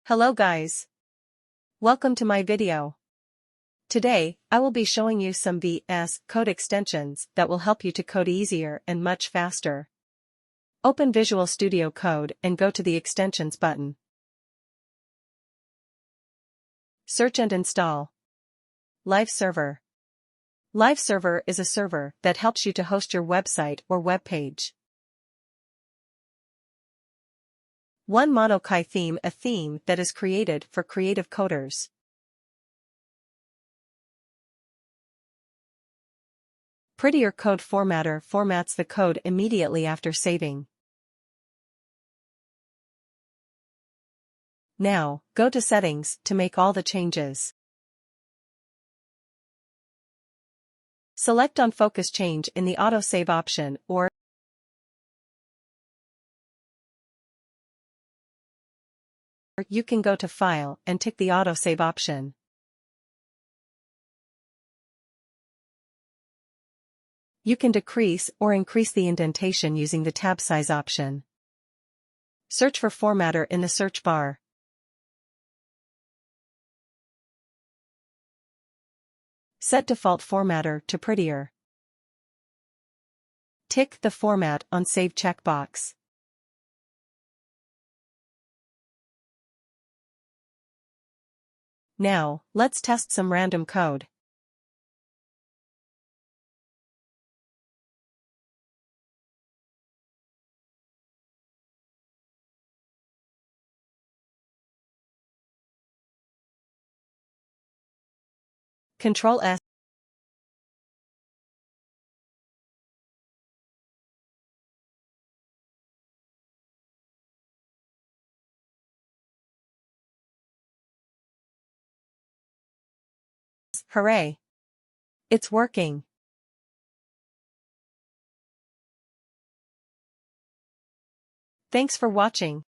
Hello guys. Welcome to my video. Today, I will be showing you some VS Code extensions that will help you to code easier and much faster. Open Visual Studio Code and go to the Extensions button. Search and install. Live Server. Live Server is a server that helps you to host your website or web page. One Monokai theme, a theme that is created for creative coders. Prettier Code Formatter formats the code immediately after saving. Now, go to Settings to make all the changes. Select on Focus Change in the Autosave option or you can go to File and tick the Autosave option. You can decrease or increase the indentation using the tab size option. Search for Formatter in the search bar. Set default formatter to Prettier. Tick the Format on Save checkbox. Now, let's test some random code. Control S. Hooray! It's working. Thanks for watching.